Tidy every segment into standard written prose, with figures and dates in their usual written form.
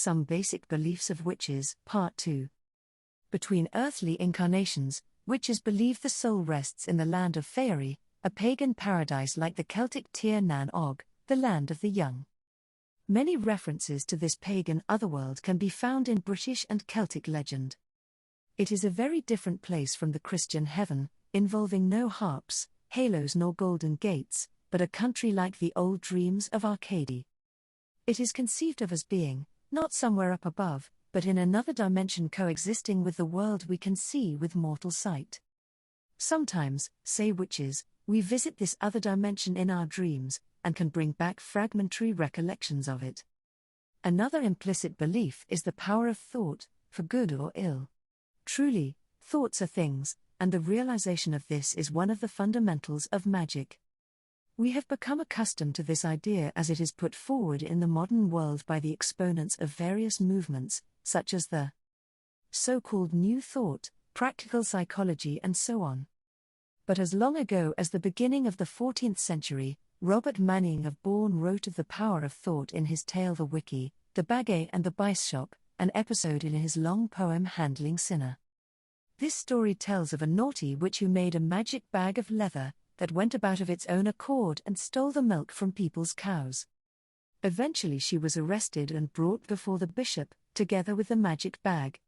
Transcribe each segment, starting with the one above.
Some Basic Beliefs of Witches, Part 2. Between earthly incarnations, witches believe the soul rests in the Land of Faery, a pagan paradise like the Celtic Tir-Nan-Og, the land of the young. Many references to this pagan otherworld can be found in British and Celtic legend. It is a very different place from the Christian heaven, involving no harps, halos nor golden gates, but a country like the old dreams of Arcady. It is conceived of as being, not somewhere up above, but in another dimension coexisting with the world we can see with mortal sight. Sometimes, say witches, we visit this other dimension in our dreams, and can bring back fragmentary recollections of it. Another implicit belief is the power of thought, for good or ill. Truly, thoughts are things, and the realization of this is one of the fundamentals of magic. We have become accustomed to this idea as it is put forward in the modern world by the exponents of various movements, such as the so-called New Thought, practical psychology and so on. But as long ago as the beginning of the 14th century, Robert Manning of Bourne wrote of the power of thought in his tale The Wiki, the Bagay and the Bishop, an episode in his long poem Handling Sinner. This story tells of a naughty witch who made a magic bag of leather that went about of its own accord and stole the milk from people's cows. Eventually she was arrested and brought before the bishop, together with the magic bag.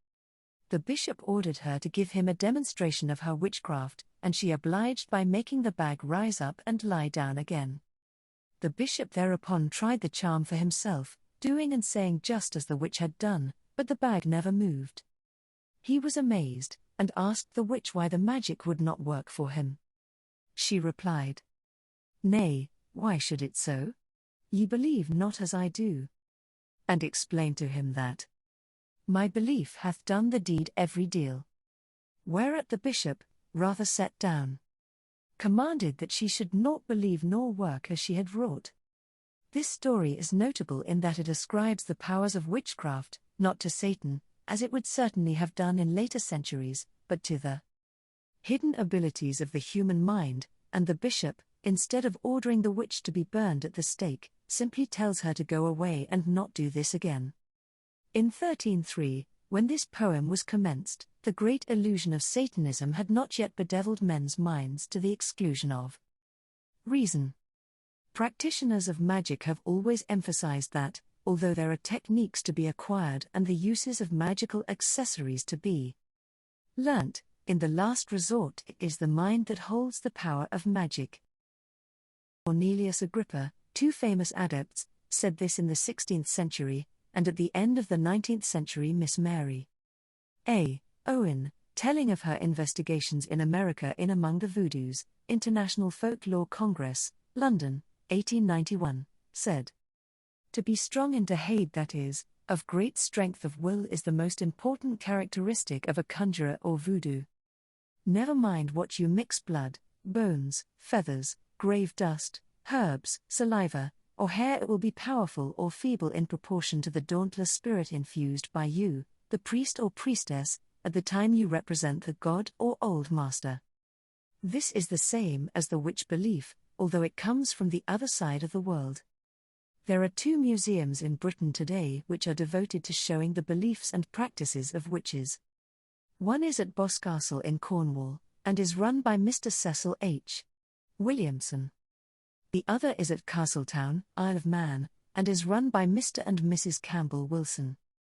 The bishop ordered her to give him a demonstration of her witchcraft, and she obliged by making the bag rise up and lie down again. The bishop thereupon tried the charm for himself, doing and saying just as the witch had done, but the bag never moved. He was amazed, and asked the witch why the magic would not work for him. She replied, "Nay, why should it so? Ye believe not as I do." And explained to him that, "My belief hath done the deed every deal." Whereat the bishop, rather set down, commanded that she should not believe nor work as she had wrought. This story is notable in that it ascribes the powers of witchcraft, not to Satan, as it would certainly have done in later centuries, but to the hidden abilities of the human mind, and the bishop, instead of ordering the witch to be burned at the stake, simply tells her to go away and not do this again. In 1303, when this poem was commenced, the great illusion of Satanism had not yet bedeviled men's minds to the exclusion of reason. Practitioners of magic have always emphasized that, although there are techniques to be acquired and the uses of magical accessories to be learnt, in the last resort it is the mind that holds the power of magic. Cornelius Agrippa, two famous adepts, said this in the 16th century, and at the end of the 19th century Miss Mary A. Owen, telling of her investigations in America in Among the Voodoos, International Folklore Congress, London, 1891, said, "To be strong in Dehade, that is, of great strength of will, is the most important characteristic of a conjurer or voodoo. Never mind what you mix: blood, bones, feathers, grave dust, herbs, saliva, or hair, it will be powerful or feeble in proportion to the dauntless spirit infused by you, the priest or priestess, at the time you represent the god or old master." This is the same as the witch belief, although it comes from the other side of the world. There are two museums in Britain today which are devoted to showing the beliefs and practices of witches. One is at Boscastle in Cornwall, and is run by Mr. Cecil H. Williamson. The other is at Castletown, Isle of Man, and is run by Mr. and Mrs. Campbell Wilson.